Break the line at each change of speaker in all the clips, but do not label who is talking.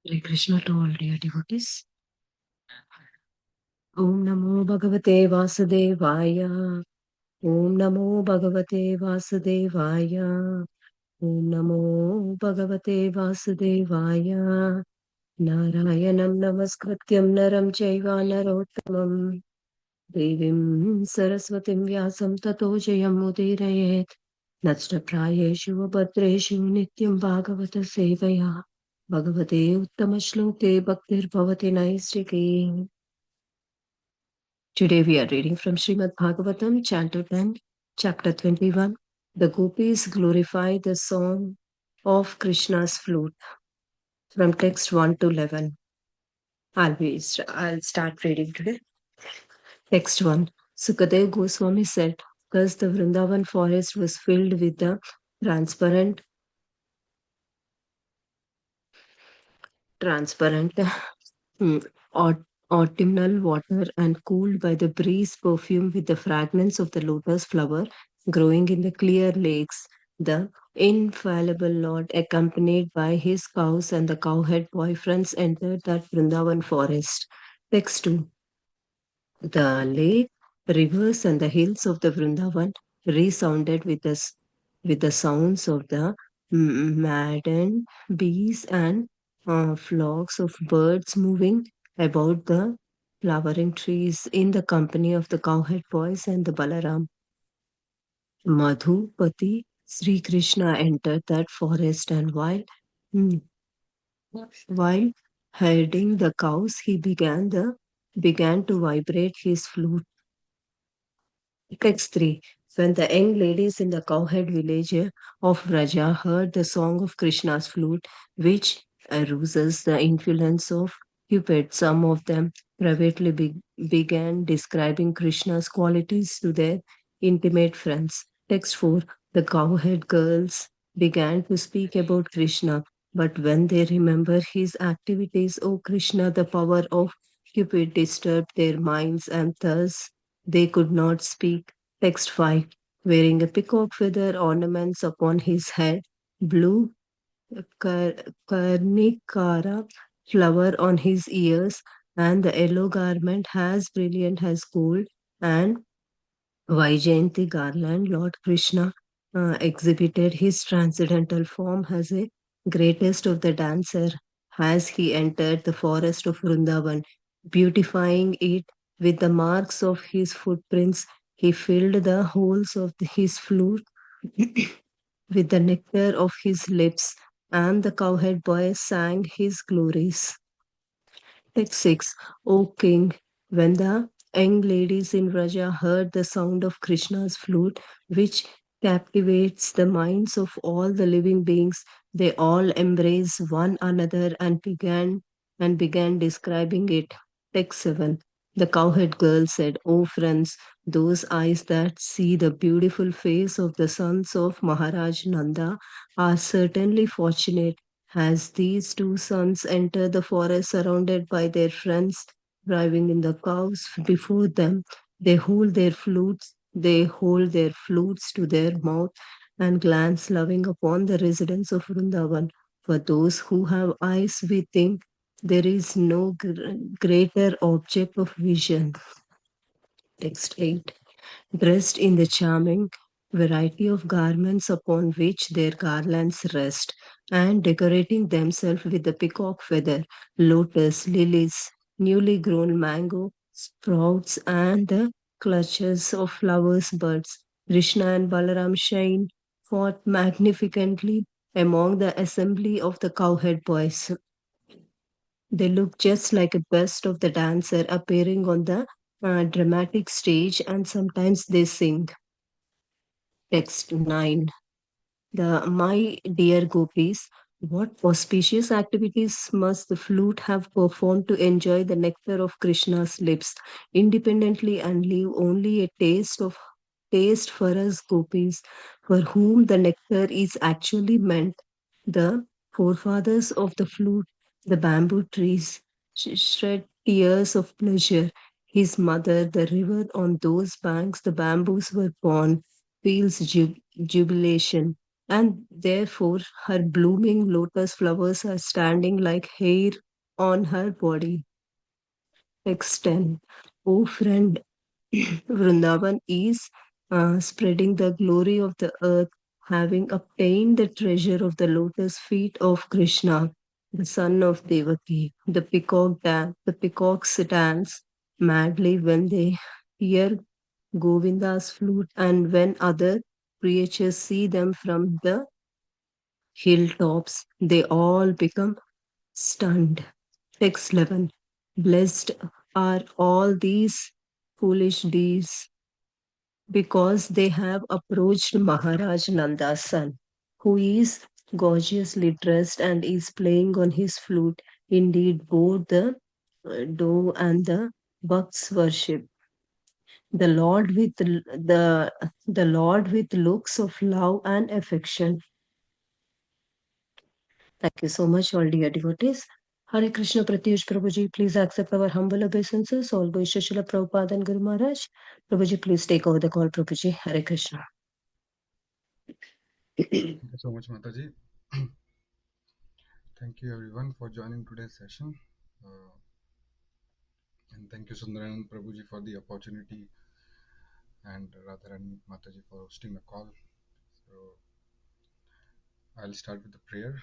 Hare Krishna to all dear devotees. Om Namo Bhagavate Vasudevaya. Om Namo Bhagavate Vasudevaya. Om Namo Bhagavate Vasudevaya. Narayanam Namaskrityam Naram Chaiva Narottamam. Devim Saraswatim Vyasam Tato Jayam Udirayet. Nastapráyeshu Bhadreshu Nityam Bhagavata Sevaya. Bhagavate Uttama Bhaktir Bhavati Naistiki. Today we are reading from Srimad Bhagavatam, Canto 10, Chapter 21. The gopis glorify the song of Krishna's flute. From text 1 to 11. I'll start reading today. Text 1. Sukadev Goswami said, thus the Vrindavan forest was filled with the transparent autumnal water and cooled by the breeze perfumed with the fragrance of the lotus flower growing in the clear lakes. The infallible Lord, accompanied by his cows and the cowhead boyfriends, entered that Vrindavan forest. Text 2. The lake, rivers, and the hills of the Vrindavan resounded with the sounds of the maddened bees and flocks of birds moving about the flowering trees in the company of the cowhead boys and the Balaram. Madhupati Sri Krishna entered that forest, and while herding the cows, he began to vibrate his flute. Text 3. When the young ladies in the cowhead village of Vraja heard the song of Krishna's flute, which arouses the influence of Cupid, some of them privately began describing Krishna's qualities to their intimate friends. Text 4. The cowhead girls began to speak about Krishna, but when they remember his activities, O Krishna, the power of Cupid disturbed their minds, and thus they could not speak. Text 5. Wearing a peacock feather ornaments upon his head, blue karnikara flower on his ears, and the yellow garment as brilliant as gold, and Vaijayanti garland, Lord Krishna exhibited his transcendental form as a greatest of the dancer as he entered the forest of Vrindavan, beautifying it with the marks of his footprints. He filled the holes of his flute with the nectar of his lips, and the cowhead boy sang his glories. Text 6. O king, when the young ladies in Vraja heard the sound of Krishna's flute, which captivates the minds of all the living beings, they all embraced one another and began describing it. Text 7. The cowhead girl said, O friends, those eyes that see the beautiful face of the sons of Maharaj Nanda are certainly fortunate, as these two sons enter the forest surrounded by their friends, driving in the cows before them. They hold their flutes to their mouth and glance loving upon the residents of Vrindavan. For those who have eyes, we think there is no greater object of vision. Text 8. Dressed in the charming variety of garments upon which their garlands rest, and decorating themselves with the peacock feather, lotus, lilies, newly grown mango, sprouts, and the clutches of flowers buds. Krishna and Balaram shine forth magnificently among the assembly of the cowhead boys. They look just like a best of the dancer appearing on the dramatic stage, and sometimes they sing. Text 9. My dear gopis, what auspicious activities must the flute have performed to enjoy the nectar of Krishna's lips independently and leave only a taste for us gopis, for whom the nectar is actually meant. The forefathers of the flute, the bamboo trees, shed tears of pleasure. His mother, the river on those banks, the bamboos were born, feels jubilation, and therefore her blooming lotus flowers are standing like hair on her body. Text 10. O friend, Vrindavan is spreading the glory of the earth, having obtained the treasure of the lotus feet of Krishna, the son of Devaki. The peacocks dance madly when they hear Govinda's flute, and when other creatures see them from the hilltops, they all become stunned. Text 11. Blessed are all these foolish deeds because they have approached Maharaj Nanda's son, who is gorgeously dressed and is playing on his flute. Indeed, both the dove and the bucks worship the Lord with looks of love and affection. Thank you so much, all dear devotees. Hare Krishna Pratyush Prabhuji, please accept our humble obeisances. All Boisha Srila Prabhupada and Guru Maharaj. Prabhuji, please take over the call, Prabhuji. Hare Krishna.
Thank you so much, Mataji. Thank you everyone for joining today's session. And thank you Sundaran Prabhuji for the opportunity and Radharan Mataji for hosting the call. So I'll start with the prayer.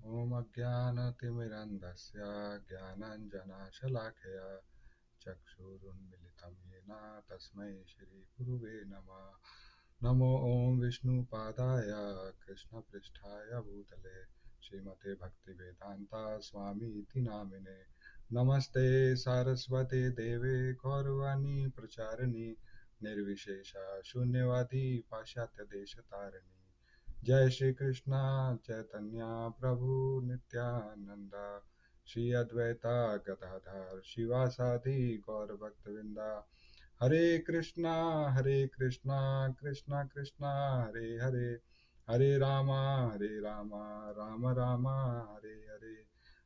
Om Ajnana Timirandasya Jnananjana Shalakaya Chakshurunmilitam Yena Tasmai Shri Guruve Namah. Namo Om Vishnu Padaya Krishna Pristhaya Bhutale Srimate Bhakti Vedanta Swami Iti Namine Namaste Saraswate Deve Gaurvani Pracharani Nirvishesha Shunyavadi Pashatya Deshatarani Jai Shri Krishna Chaitanya Prabhu Nityananda Shri Advaita Gadadhar Shivasadi Gaur Bhaktavinda Hare Krishna, Krishna Krishna, Hare Hare, Hare Rama, Rama Rama, Hare Hare.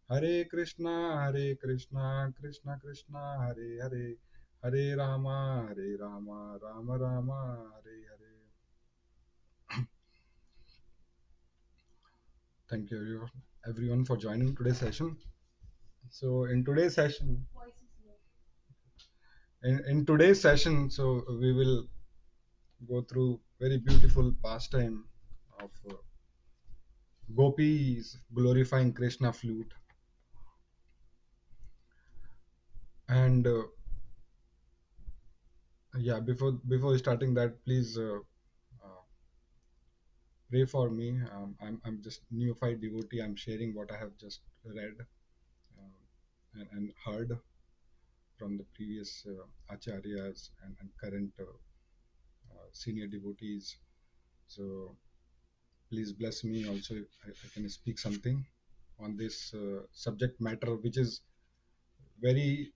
Hare Krishna, Krishna Krishna, Hare Hare, Hare Rama, Rama Rama, Hare Hare. Thank you everyone for joining today's session. So in today's session, so we will go through very beautiful pastime of gopis glorifying Krishna flute. And yeah, before starting that, please pray for me. I'm just neophyte devotee. I'm sharing what I have just read and heard from the previous acharyas and current senior devotees. So please bless me also if I can speak something on this subject matter, which is very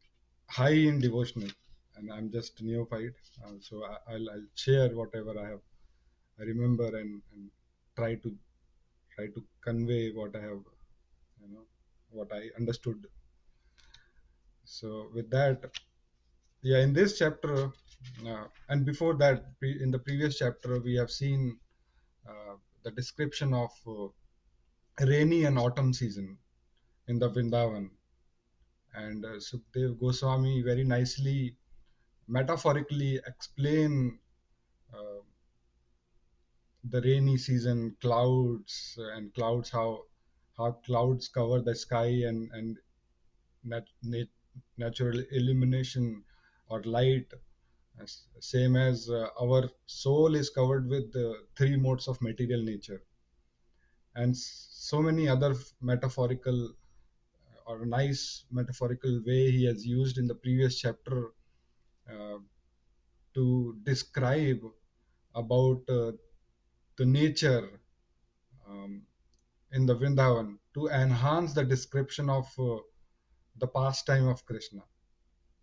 high in devotional, and I'm just neophyte. So I'll share whatever I remember and try to convey what I have, what I understood. So with that, yeah, in this chapter, and before that, in the previous chapter, we have seen the description of rainy and autumn season in the Vrindavan, and Sukhdev Goswami very nicely metaphorically explain uh, the rainy season, clouds and clouds, how clouds cover the sky and natural illumination or light, same as our soul is covered with the three modes of material nature, and so many other metaphorical or nice metaphorical way he has used in the previous chapter uh, to describe about the nature um, in the Vrindavan to enhance the description of the pastime of Krishna.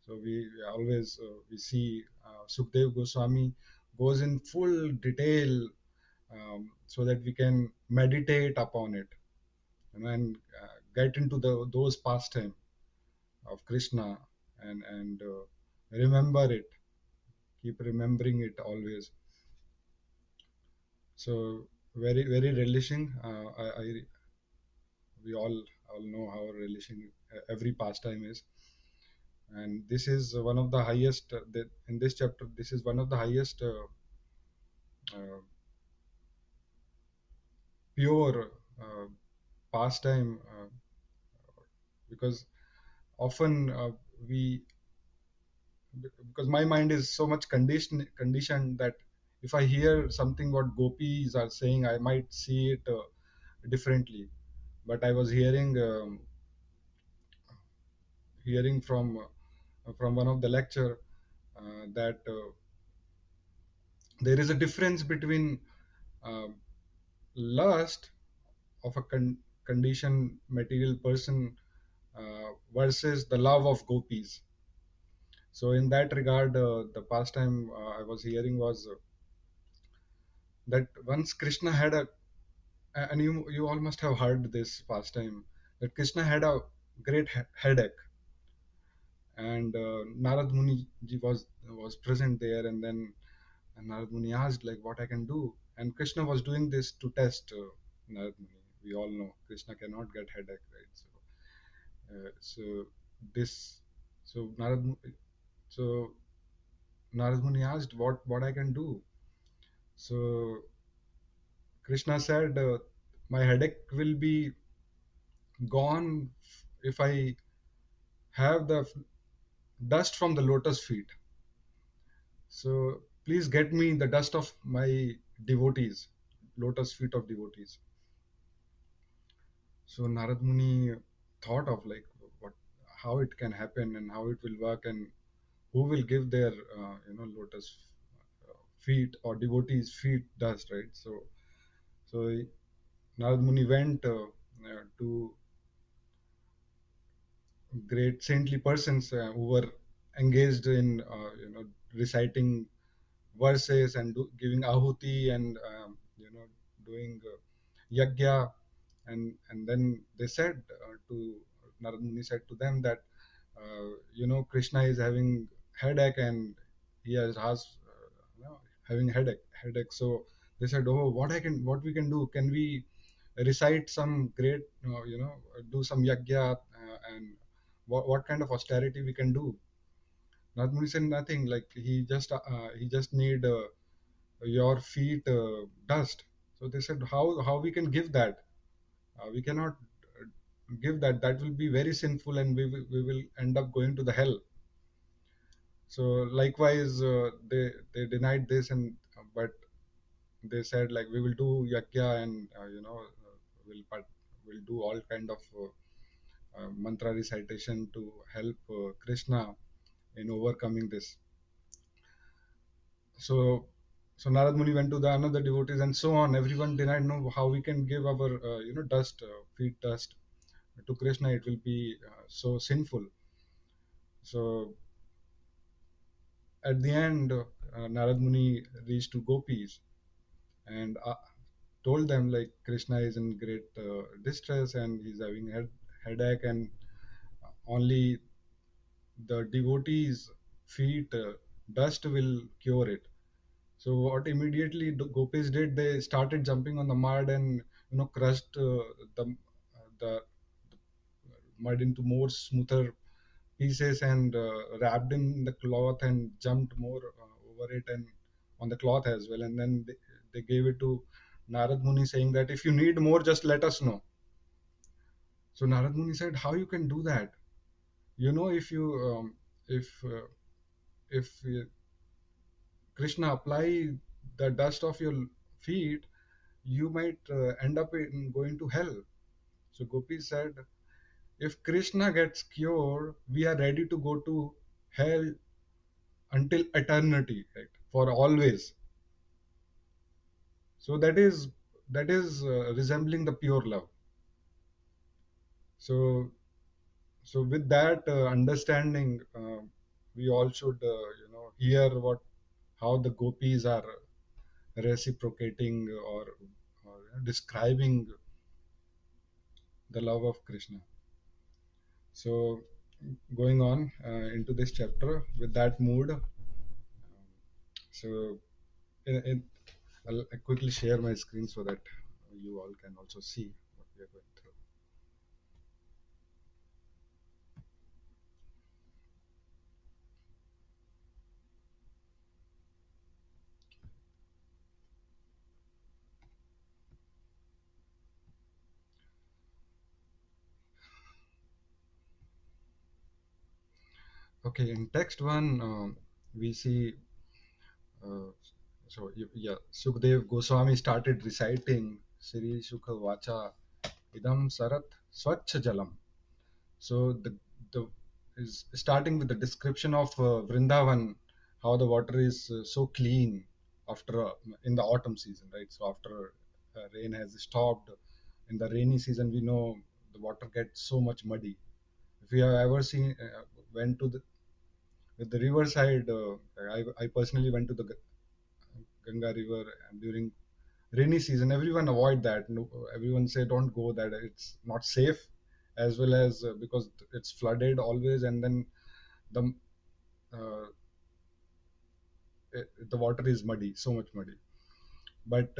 So we always we see Sukhdev Goswami goes in full detail so that we can meditate upon it and then get into those pastime of Krishna and remember it, keep remembering it always. So very relishing. We all know how relishing every pastime is, and this is one of the highest. In this chapter, this is one of the highest uh, pure pastime, because often we because my mind is so much conditioned that if I hear something what gopis are saying, I might see it differently. But I was hearing from one of the lecture that there is a difference between uh, lust of a conditioned material person versus the love of gopis. So in that regard, the pastime I was hearing was that once Krishna had a, and you all must have heard this pastime, that Krishna had a great headache, and Narad Muni ji was present there, and then Narad Muni asked like what I can do, and Krishna was doing this to test Narad Muni. We all know Krishna cannot get headache, right? So this so so Narad Muni asked what I can do. So Krishna said, my headache will be gone if I have the dust from the lotus feet. So please get me the dust of my devotees, lotus feet of devotees. So Narad Muni thought of like what, how it can happen and how it will work, and who will give their lotus feet or devotees feet dust, right? So Narad Muni went to great saintly persons who were engaged in reciting verses and giving ahuti and doing yagya, and then they said to Narad Muni said to them that Krishna is having headache and he has having headache. So they said, oh, what we can do, can we recite some great do some yagya, and what kind of austerity we can do. Narad Muni said nothing, like he just need your feet dust. So they said, how we can give that? We cannot give that. That will be very sinful, and we will end up going to the hell. So likewise, they denied this, and but they said like we will do yagya, and we'll do all kind of mantra recitation to help Krishna in overcoming this. So so Narad Muni went to the another devotees and so on. Everyone denied, no, how we can give our dust, feet dust to Krishna. It will be so sinful. So at the end, Narad Muni reached to gopis and told them like Krishna is in great distress and he's having headache, and only the devotees' feet dust will cure it. So what immediately the gopis did, they started jumping on the mud and crushed the mud into more smoother pieces, and wrapped in the cloth and jumped more over it and on the cloth as well. And then they gave it to Narad Muni, saying that if you need more, just let us know. So Narad Muni said, how you can do that? If you if Krishna apply the dust of your feet, you might end up in going to hell. So Gopi said, if Krishna gets cured, we are ready to go to hell until eternity, right? For always. So that is resembling the pure love. So so with that understanding, we all should hear what how the gopis are reciprocating or describing the love of Krishna. So going on into this chapter with that mood. So in, in, I'll quickly share my screen so that you all can also see what we are going through. Okay, in text one, we see, uh, yeah, Sukdev Goswami started reciting Sri Sukha Vacha Idam Sarat Swachha Jalam. So the is starting with the description of Vrindavan, how the water is so clean after in the autumn season, right? So after rain has stopped, in the rainy season, we know the water gets so much muddy. If you have ever seen went to the with the riverside, I personally went to the Ganga River during rainy season. Everyone avoid that. No, everyone say don't go that. It's not safe, as well as because it's flooded always, and then the uh, the water is muddy, so much muddy. But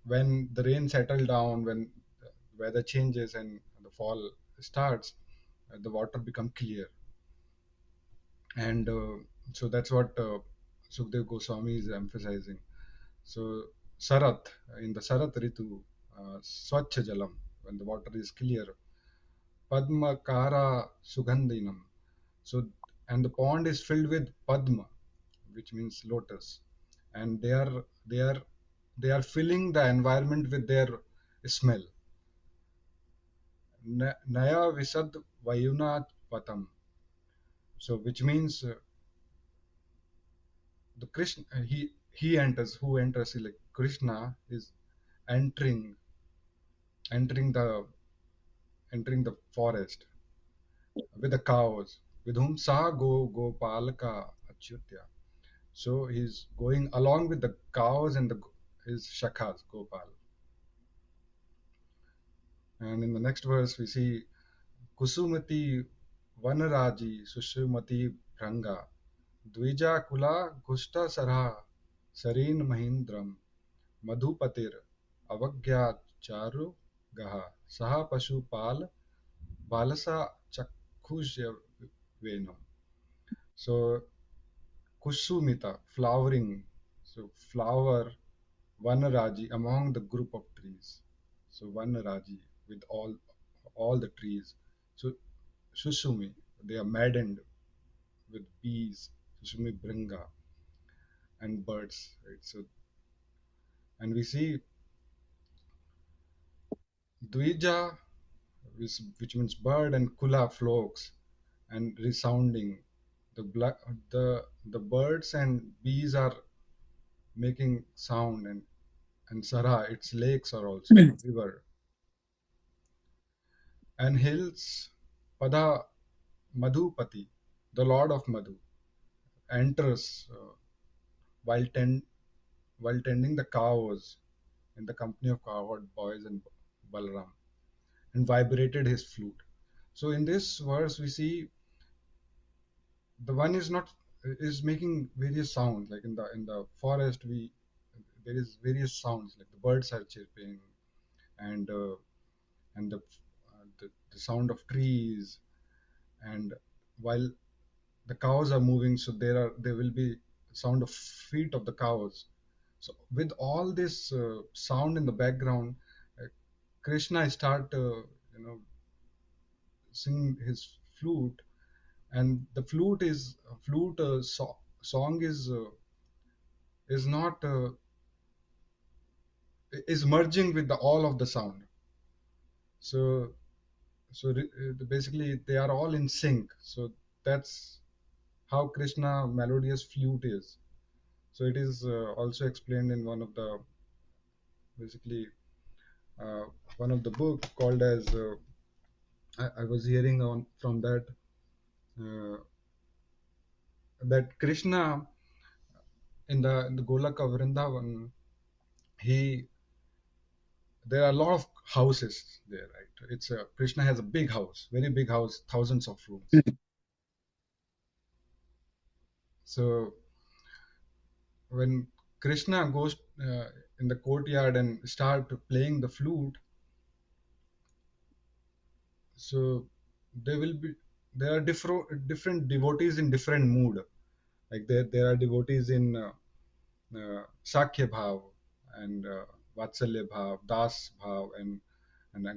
when the rain settle down, when the weather changes and the fall starts, the water become clear. And so that's what Sukhdev Goswami is emphasizing. So Sarat, in the Sarat Ritu, Swachha Jalam, when the water is clear, Padma Kara Sugandhinam. So, and the pond is filled with Padma, which means lotus, and they are filling the environment with their smell. Naya Visad Vayuna Patam. So, which means the Krishna, he enters, who enters, like Krishna is entering entering the entering the forest with the cows, with whom Sa Gopalaka Achyutya. So he's going along with the cows and his shakhas, Gopal. And in the next verse, we see Kusumati Vanaraji Sushumati Pranga Dvija Kula Gusta Sarha Sarin Mahindram Madhupatir Avagya Charu Gaha Saha Pashupal Balasa Chakkhushya Venam. So Kusumita, flowering. So flower Vanaraji among the group of trees. So Vanaraji with all the trees. So Sushumi, they are maddened with bees, Sushumi Bringa and birds. Right? So and we see Dvija, which means bird, and Kula flocks and resounding. The birds and bees are making sound, and Sara, its lakes are also river and hills. Pada Madhupati, the Lord of Madhu, enters while, while tending the cows in the company of cowherd boys and Balaram, and vibrated his flute. So in this verse, we see the one is not is making various sounds. Like in the forest, we there is various sounds like the birds are chirping, and the sound of trees, and while the cows are moving, so there will be sound of feet of the cows. So with all this sound in the background, uh, Krishna start singing his flute, and the flute song is not is merging with all of the sound. So basically they are all in sync. So that's how Krishna melodious flute is. So it is also explained in one of the basically uh, one of the book called as I was hearing on from that uh, that Krishna in the Golaka Vrindavan, he there are a lot of houses there, right? It's a Krishna has a big house, very big house, thousands of rooms. So when Krishna goes in the courtyard and start playing the flute. So there will be, there are different devotees in different mood. Like there are devotees in Shakya Bhav and Vatsalya Bhav, Das Bhav, and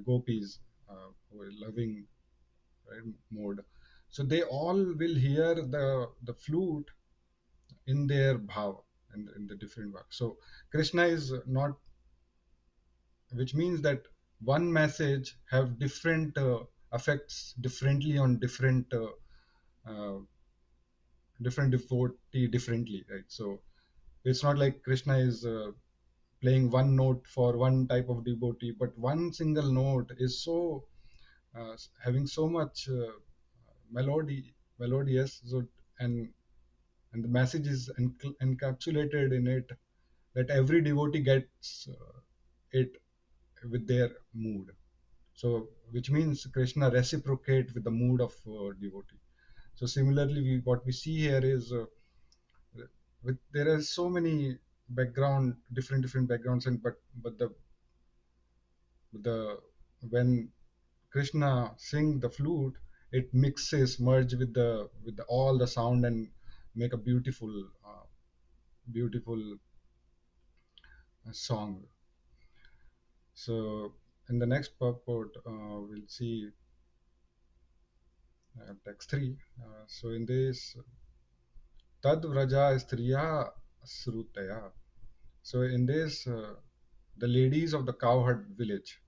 gopis who are loving, right, mode. So they all will hear the flute in their bhav and in the different bhav. So Krishna is not, which means that one message have different effects differently on uh, different devotee differently, right? So it's not like Krishna is playing one note for one type of devotee, but one single note is so having so much melodious, so, and and the message is encapsulated in it, that every devotee gets it with their mood. So which means Krishna reciprocate with the mood of devotee. So similarly, what we see here is with, there are so many different backgrounds, and but the when Krishna sing the flute, it mixes, merge with all the sound and make a beautiful song. So in the next purport, we'll see text 3. So in this, tad vraja striya srutaya. So in this, the ladies of the cowherd village,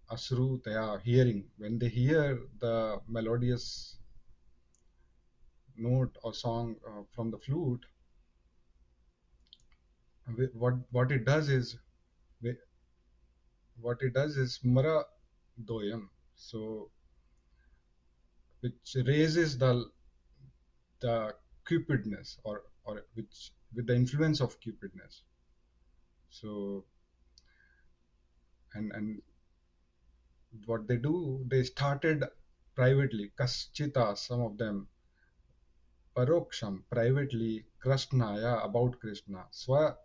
asrutaya, hearing, when they hear the melodious note or song from the flute, what it does is, smara doyam. So which raises the cupidness, or which with the influence of cupidness. So and what they do, they started privately, kaschita, some of them, paroksham, privately, krishnaya, about Krishna, swa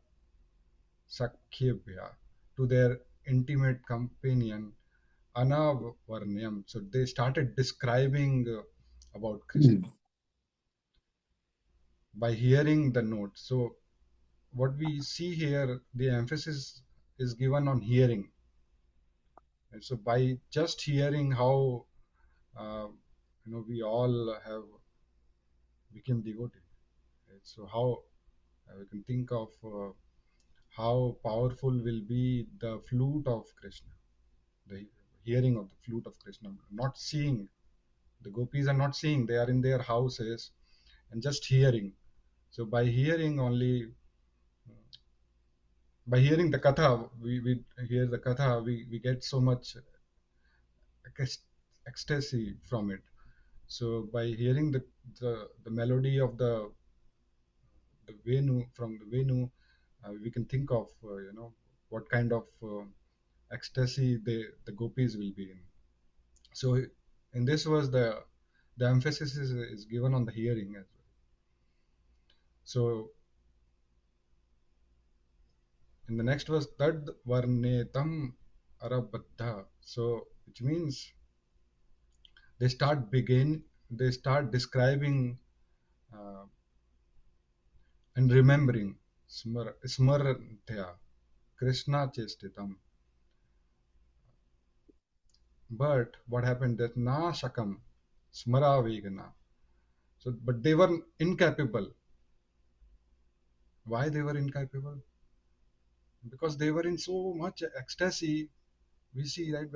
sakyabhya, to their intimate companion, anavarnyam. So they started describing about Krishna by hearing the note. So what we see here, the emphasis is given on hearing. And so by just hearing how uh, we all have become devotee, right? So how we can think of how powerful will be the flute of Krishna, the hearing of the flute of Krishna, not seeing. The gopis are not seeing; they are in their houses and just hearing. So by hearing only, by hearing the katha, we hear the katha, we get so much ecstasy from it. So by hearing the melody of the Venu, from the Venu, we can think of what kind of ecstasy the gopis will be in. So in this was the emphasis is given on the hearing as well. So in the next verse, tad varnetam arabadha. So which means they start describing uh, and remembering, smarantya Krishna chestitam. But what happened, that na shakam smaravegana. So but they were incapable. Why they were incapable? Because they were in so much ecstasy. We see that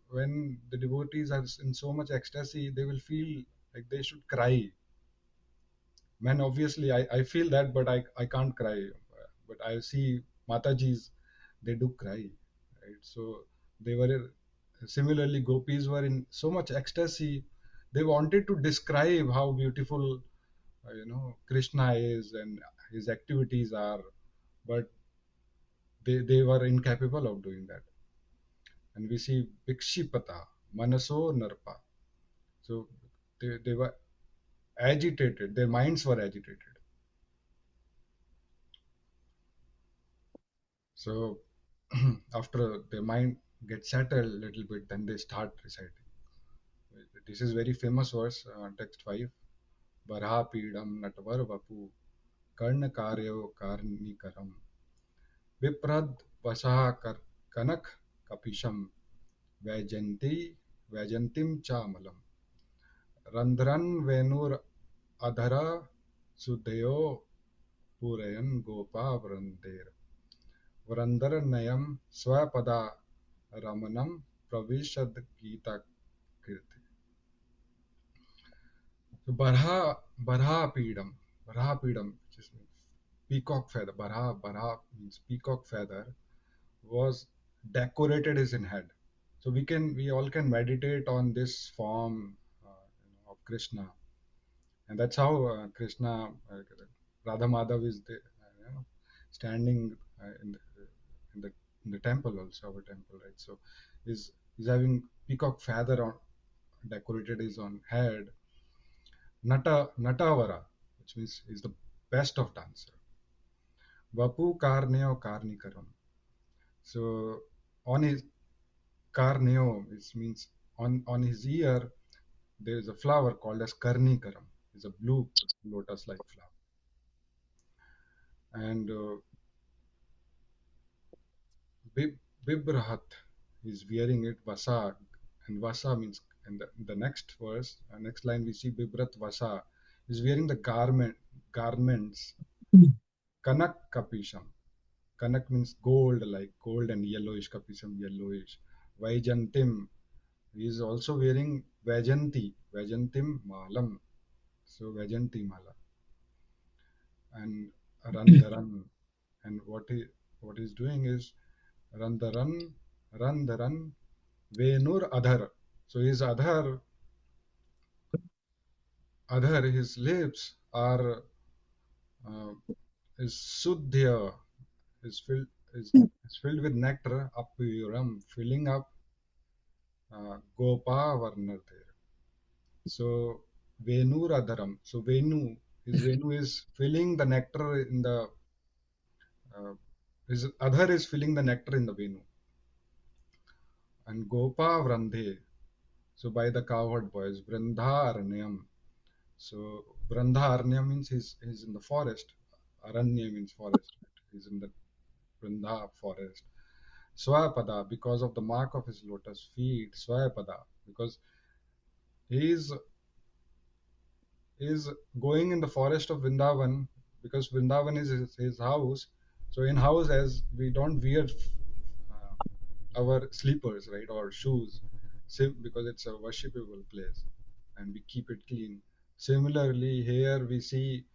when the devotees are in so much ecstasy, they will feel like they should cry. Man, obviously I feel that, but I can't cry. But I see Matajis, they do cry, right? So they were, similarly gopis were in so much ecstasy, they wanted to describe how beautiful Krishna is and his activities are, but they were incapable of doing that. And we see vikshipata, manaso narpa. So they were agitated, their minds were agitated. So after their mind gets settled a little bit, then they start reciting. This is very famous verse, text 5. Barha pidam natvar vapu karna karyo karnikaram viprad vasaha kanak kapisham vajanti vajantim chamalam randhran venur adhara sudhayo purayan gopa vrandir vrandaranayam swapada ramanam pravishad gita kirti. So Barha Pidam, which is peacock feather. Barha means peacock feather, was decorated his in head. So we all can meditate on this form of Krishna, and that's how Krishna, Radha Madhav is standing in the in the temple also, our temple, right? So he's having peacock feather on decorated his on head. Natavara, which means he's the best of dancer. Vapu Karneo Karnikaram. So on his Karneo, which means on his ear, there is a flower called as Karnikaram. It's a blue lotus-like flower. And Bibrahat is wearing it Vasa, and Vasa means in the next verse, next line we see Bibrat Vasa is wearing the garments Kanak Kapisham. Kanak means gold, like gold and yellowish, Kapisam yellowish. Vaijantim, he is also wearing Vajantim Malam. So Vajanti Mala. And Randharan. And what he's doing is Randharan, Venur Adhar. So his his lips are uh, is Suddhya, is filled is filled with nectar, Apuram, filling up Gopa Varnar there. So Venu Radharam. So his Venu is filling the nectar in the his Adhar is filling the nectar in the Venu. And Gopa Vrandhe. So by the cowherd boys, Vrandha Aranyam. So Vrandha Aranyam means he's in the forest. Aranya means forest. He's in the Vrandha forest. Swapada, because of the mark of his lotus feet. Swapada, because he is going in the forest of Vrindavan, because Vrindavan is his house. So in house, as we don't wear our slippers, right, or shoes, because it's a worshipable place, and we keep it clean. Similarly, here we see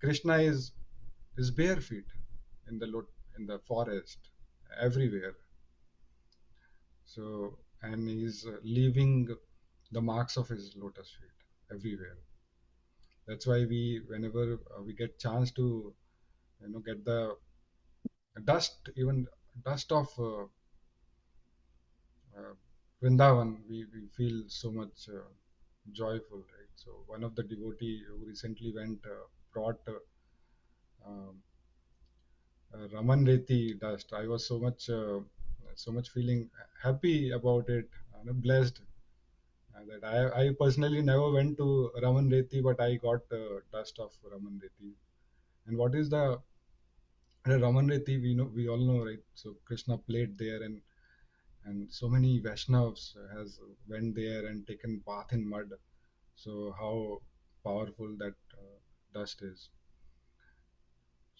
Krishna is bare feet in in the forest, everywhere. So and he's leaving the marks of his lotus feet everywhere. That's why whenever we get chance to get the dust, even dust of uh, Vrindavan, we feel so much joyful, right? So one of the devotee who recently went brought um, Raman Reti dust. I was so much feeling happy about it, blessed. That I personally never went to Raman Reti, but I got dust of Raman Reti. And what is the Raman Reti? We all know, right? So Krishna played there, and so many Vaishnavas has went there and taken bath in mud. So how powerful that dust is.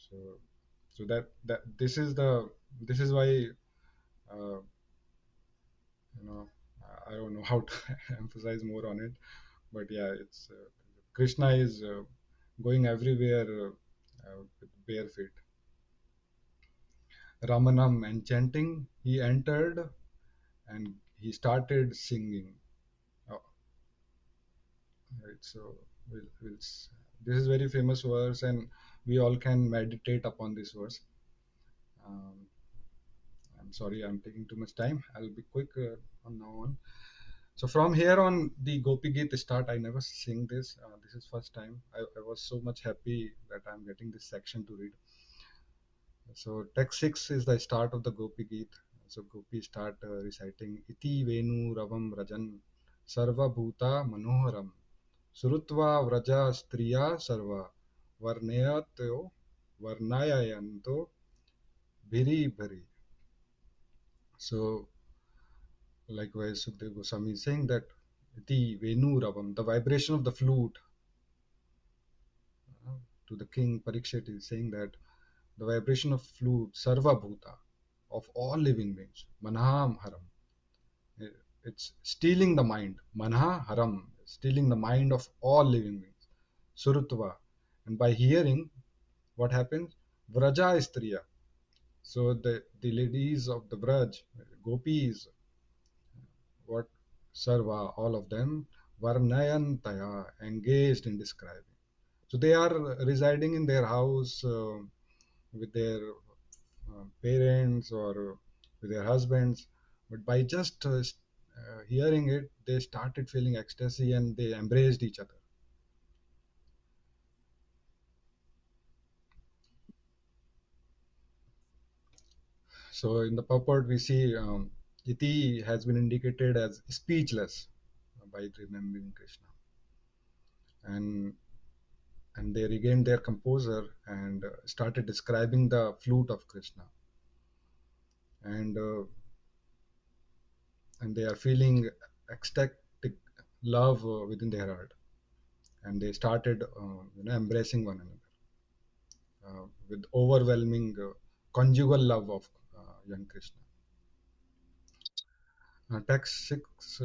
So that this is why uh, you know I don't know how to emphasize more on it, but yeah, it's Krishna is going everywhere with bare feet. Ramanam and chanting, he entered and he started singing. Oh, right, so this is very famous verse, and we all can meditate upon this verse. Um, I'm sorry, I'm taking too much time. I'll be quick on now on. So from here on, the Gopi Geet start. I never sing this. This is first time. I was so much happy that I'm getting this section to read. So text 6 is the start of the Gopi Geet. So Gopi start reciting Iti Venu Ravam Rajan Sarva Bhuta Manoharam Surutva Vraja Striya Sarva Varnayato Varnayayanto Bhiri Bhari. So likewise Sukdev Goswami is saying that Iti Venu Ravam, the vibration of the flute, uh, to the king Parikshit is saying that the vibration of flute, Sarva Bhuta, of all living beings, Manaham Haram. It's stealing the mind. Manha Haram, stealing the mind of all living beings. Surutva. And by hearing, what happens? Vraja Istriya. So the ladies of the Vraj, Gopis, what Sarva, all of them, Varnayantaya, engaged in describing. So they are residing in their house with their parents or with their husbands, but by just hearing it, they started feeling ecstasy and they embraced each other. So in the purport, we see iti has been indicated as speechless by remembering Krishna, and they regained their composure and started describing the flute of Krishna, and they are feeling ecstatic love within their heart, and they started embracing one another with overwhelming conjugal love of young Krishna. Text 6,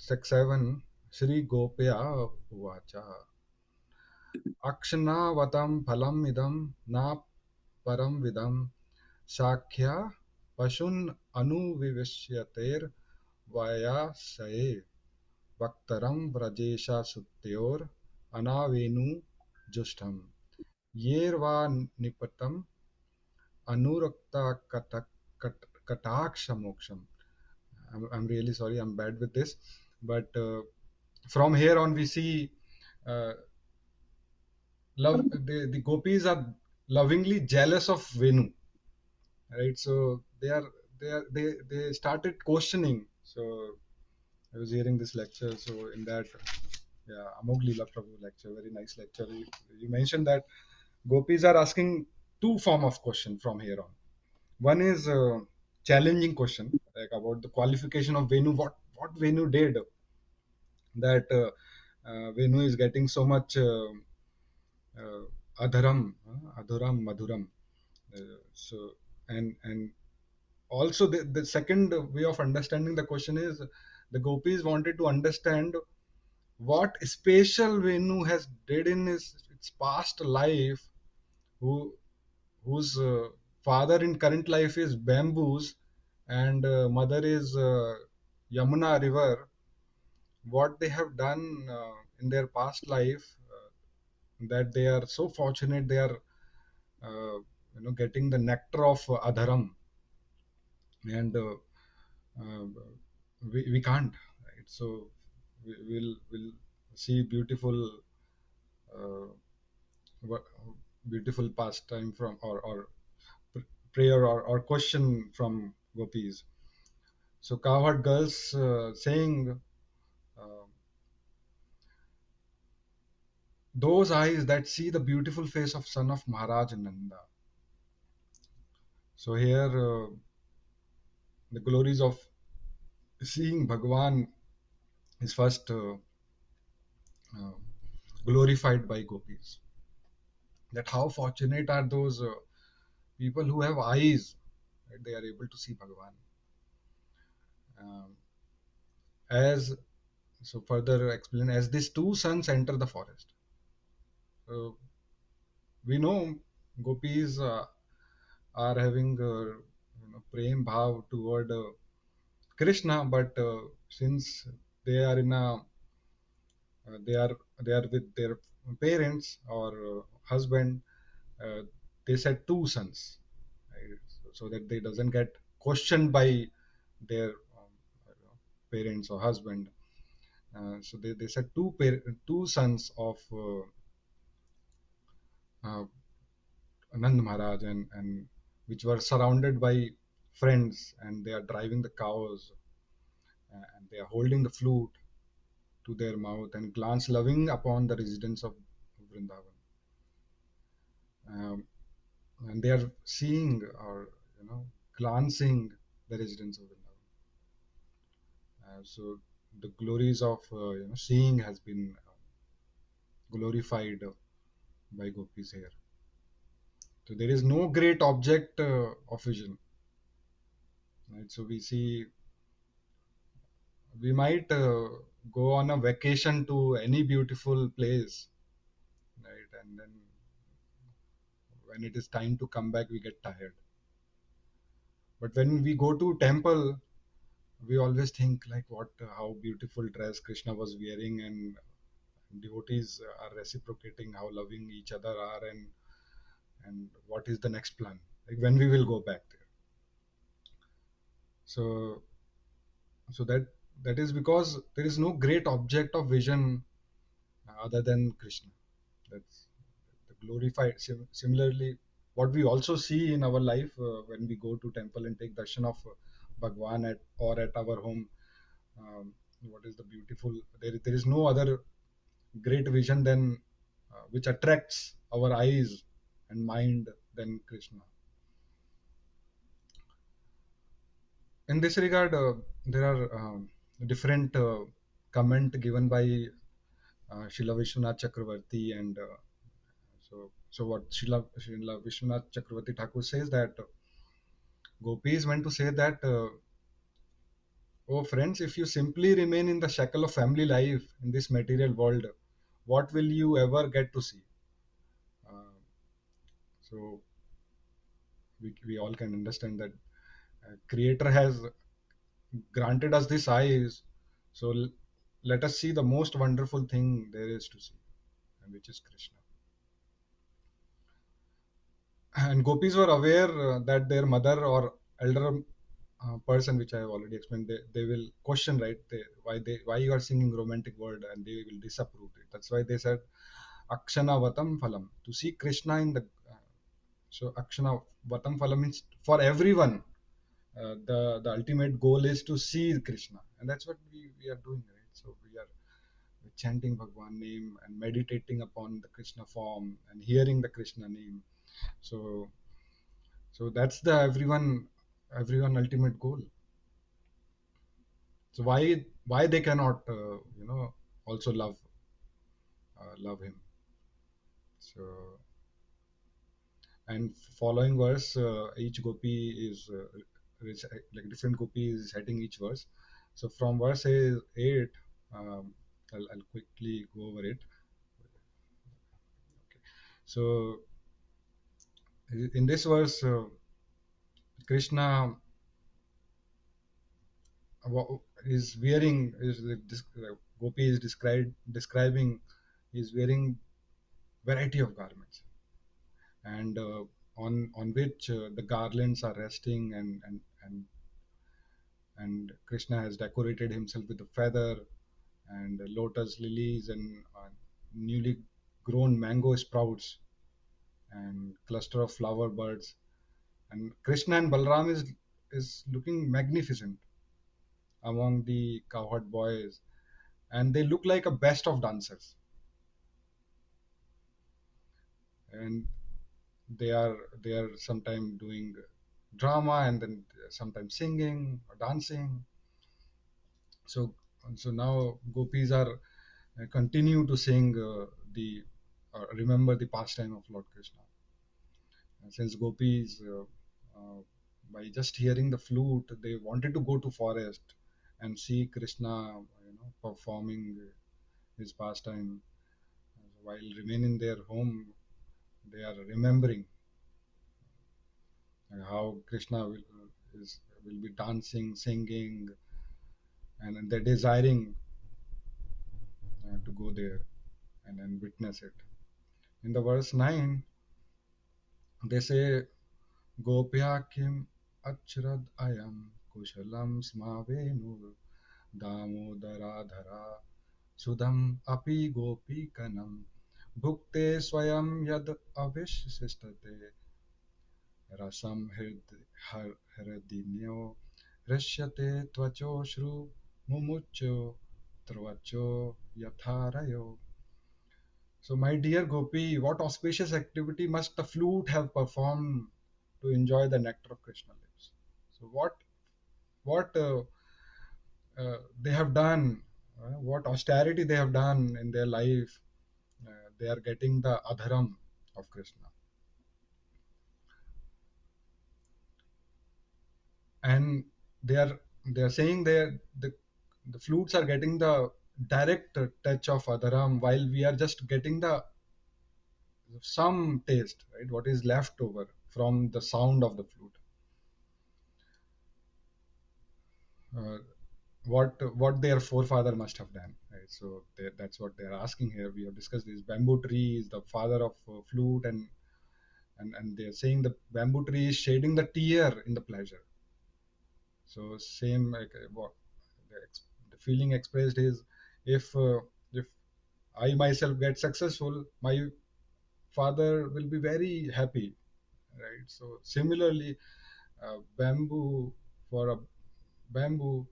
text 7, Shri Gopya Uvacha Akshanavatam Phalam Idam Na Param Vidam Sakhya Pashun Anuvivishyater Vaya Saye Bhaktaram Vrajesha Sutyor Anavenu Justam Yerva Nipatam Anurakta Kataksha Moksham. I'm really sorry, I'm bad with this. But from here on, we see uh, the gopis are lovingly jealous of Venu, right? So they started questioning. So I was hearing this lecture. So in that, yeah, Amog Leela Prabhu lecture, very nice lecture. You mentioned that gopis are asking two form of question from here on. One is challenging question like about the qualification of Venu. What Venu did that Venu is getting so much adharam, madhuram. So and also the second way of understanding the question is the gopis wanted to understand what special Venu has did in its past life, who whose father in current life is bamboos and mother is Yamuna river. What they have done in their past life, that they are so fortunate, they are getting the nectar of adharam, and uh, we can't, right? So we'll see uh, wo- beautiful pastime from or prayer or question from gopis. So cowherd girls saying, uh, those eyes that see the beautiful face of son of Maharaj Nanda. So here the glories of seeing Bhagwan is first uh, glorified by gopis. That how fortunate are those people who have eyes, right? They are able to see Bhagwan. Um, as so further explain, as these two sons enter the forest. So we know gopis are having prem bhav toward Krishna, but since they are in a they are with their parents or husband, uh, they said two sons, right? So that they doesn't get questioned by their parents or husband. So they said two sons of Anand Maharaj and which were surrounded by friends, and they are driving the cows, and they are holding the flute to their mouth and glance loving upon the residents of Vrindavan. Um, and they are seeing, or glancing the residents of Vrindavan. So the glories of seeing has been glorified by gopis here. So there is no great object of vision, right? So we see, we might go on a vacation to any beautiful place, right? And then when it is time to come back, we get tired. But when we go to temple, we always think like, what, how beautiful dress Krishna was wearing, and devotees are reciprocating how loving each other are, and what is the next plan, like when we will go back there. So that is because there is no great object of vision other than Krishna. That's the glorified. Similarly, what we also see in our life when we go to temple and take darshan of Bhagwan at our home, what is the beautiful? There is no other great vision than which attracts our eyes and mind than Krishna. In this regard, there are different comment given by Srila Vishwanath Chakravarti, and so what Srila Vishwanath Chakravarti Thakur says, that gopis went to say that, oh friends, if you simply remain in the shackle of family life in this material world, what will you ever get to see? Uh, so we all can understand that Creator has granted us this eyes, so let us see the most wonderful thing there is to see, and which is Krishna. And gopis were aware that their mother or elder person, which I have already explained, they will question, right? Why you are singing romantic word, and they will disapprove it. That's why they said akshana vatam phalam, to see Krishna in the so akshana vatam phalam means for everyone. The ultimate goal is to see Krishna, and that's what we are doing, right? So we are chanting Bhagwan name and meditating upon the Krishna form and hearing the Krishna name. So that's the everyone ultimate goal. So why they cannot also love him? So, and following verse, each gopi is like different gopi is heading each verse. So from verse 8, um, I'll quickly go over it. Okay. So in this verse, Krishna is wearing, gopi is describing, is wearing variety of garments, and on which the garlands are resting, and Krishna has decorated himself with a feather and lotus lilies, and newly grown mango sprouts and cluster of flower birds. And Krishna and Balram is looking magnificent among the cowherd boys, and they look like a best of dancers, and they are sometimes doing drama, and then sometimes singing or dancing. So so now gopis are continue to sing the remember the pastime of Lord Krishna. And since gopis, by just hearing the flute, they wanted to go to forest and see Krishna, performing his pastime. While remaining their home, they are remembering how Krishna will be dancing, singing, and they're desiring to go there and witness it. In the verse 9, they say, Gopya kim achrad ayam kushalam smavenu damodaradhara sudam api gopi kanam bhukte swayam yad avishsistate. rasam hridinyo rishyate tvachoshru mumucho trvacho yatharayo. So, my dear Gopi, what auspicious activity must the flute have performed to enjoy the nectar of Krishna lips? So, what they have done, what austerity they have done in their life, they are getting the adharam of Krishna, and they are saying the flutes are getting the direct touch of adharam, while we are just getting the some taste, right? What is left over from the sound of the flute. Uh, what their forefather must have done, right? So that's what they're asking here. We have discussed this bamboo tree is the father of flute, and they're saying the bamboo tree is shading the tear in the pleasure. So same like what the feeling expressed is, if I myself get successful, my father will be very happy, right? So similarly, bamboo for a bamboo,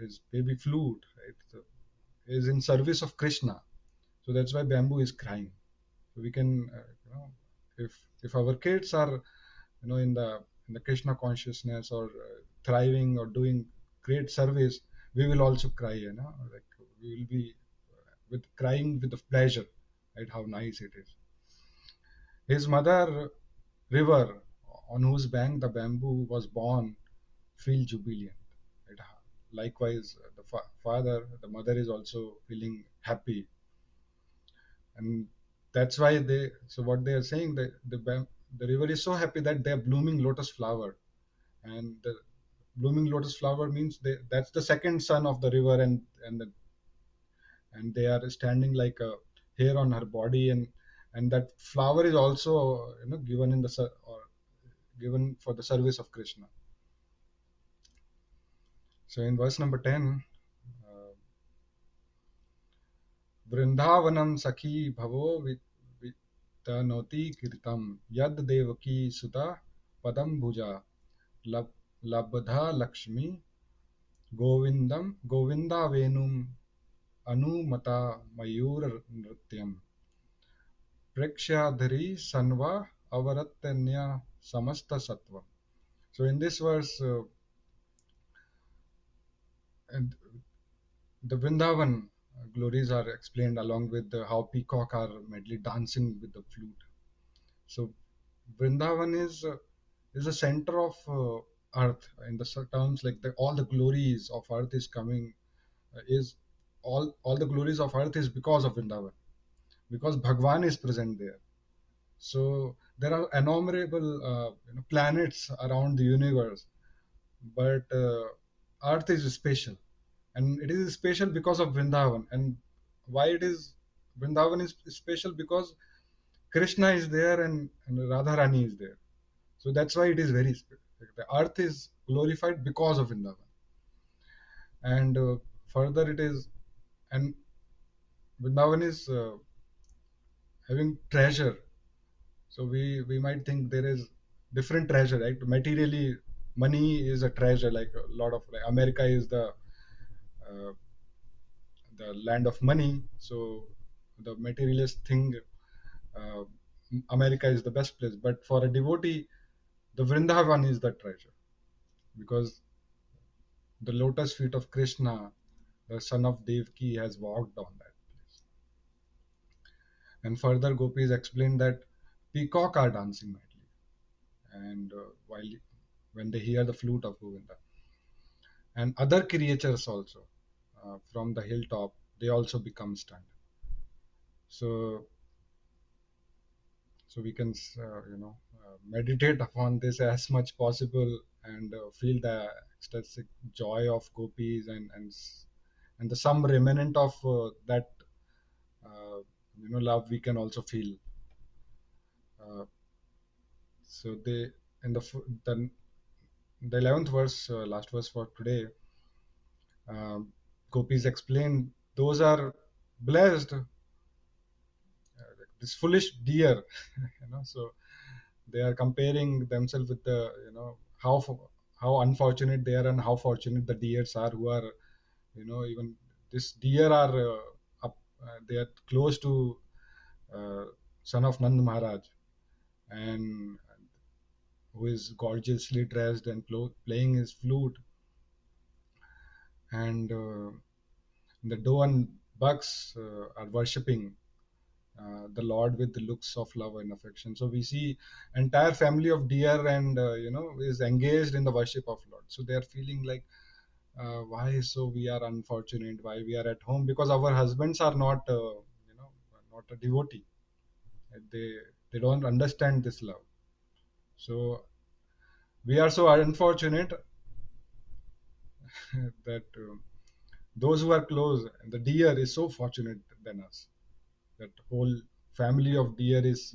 his baby flute, right? So, is in service of Krishna. So that's why bamboo is crying. So we can, if our kids are, in the Krishna consciousness, or thriving or doing great service, we will also cry. Like we will be with crying with the pleasure, right? How nice it is. His mother, river, on whose bank the bamboo was born, feel jubilant. Right? Likewise, the father, the mother is also feeling happy, and that's why they. So what they are saying, that the river is so happy that they are blooming lotus flower, and the blooming lotus flower means that's the second son of the river, and they are standing like a hair on her body, and that flower is also given in the or given for the service of Krishna. So in verse number 10, uh, वृंदावनम सखी भवो वितनोति कीर्तम यद देवकी सुता पदम भुजा लब लब्धा लक्ष्मी गोविंदम गोविंदा वेणुम अनुमता मयूर नृत्यम प्रेक्ष्याधरी सन्वा अवरत्न्य समस्त सत्व. So in this verse, and the Vrindavan glories are explained, along with how peacock are medley dancing with the flute. So Vrindavan is the center of earth, in the terms like all the glories of earth is coming, is all the glories of earth is because of Vrindavan, because Bhagwan is present there. So there are innumerable planets around the universe, but earth is special, and it is special because of Vrindavan. And why it is Vrindavan is special? Because Krishna is there, and Radharani is there. So that's why it is very special. The earth is glorified because of Vrindavan. And further it is, and Vrindavan is having treasure. So we might think there is different treasure, right? Materially, money is a treasure. Like a lot of, like America is uh, the land of money. So the materialist thing, uh, America is the best place. But for a devotee, the Vrindavan is the treasure, because the lotus feet of Krishna, the son of Devki, has walked on that place. And further, gopis explained that peacock are dancing madly, and while when they hear the flute of Govinda, and other creatures also, from the hilltop, they also become stunned. So we can meditate upon this as much possible, and feel the ecstatic joy of gopis, and the some remnant of that love we can also feel. uh, so they in the 11th verse, last verse for today, gopis explain those are blessed, this foolish deer. So they are comparing themselves with the, how unfortunate they are and how fortunate the deers are, who are, even this deer are they are close to son of Nand Maharaj, and who is gorgeously dressed and playing his flute, and the doe and bucks are worshipping the Lord with the looks of love and affection. So we see entire family of deer and is engaged in the worship of Lord. So they are feeling like, why so we are unfortunate, why we are at home, because our husbands are not not a devotee. They they don't understand this love. So we are so unfortunate that those who are close, the deer is so fortunate than us. That whole family of deer is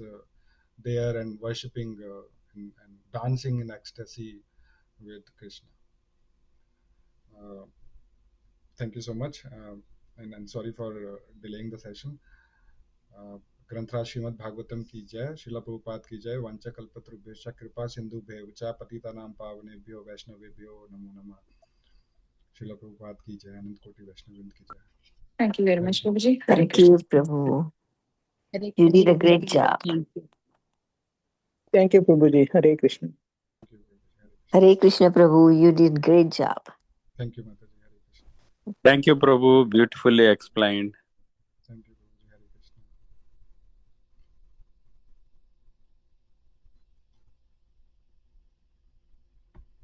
there and worshipping and dancing in ecstasy with Krishna. Uh, Thank you so much, and sorry for delaying the session. ग्रंथराज Shrimad Bhagavatam की जय, शिला प्रभुपाद की जय, वंचा कल्पतरुभ्यश्च कृपा सिंधुभ्यैव च पतितानां पावनेभ्यो वैष्णवेभ्यो नमो नमः. शिला प्रभुपाद की जय, अनंत कोटि वैष्णववृंद की जय.
Thank you very much, Prabhuji.
Thank you, Prabhu. You did a great job.
Thank you, Prabhuji. Hare Krishna.
Hare Krishna, Prabhu. You did great job.
Thank you, Mataji. Hare Krishna.
Thank you, Prabhu. Beautifully explained.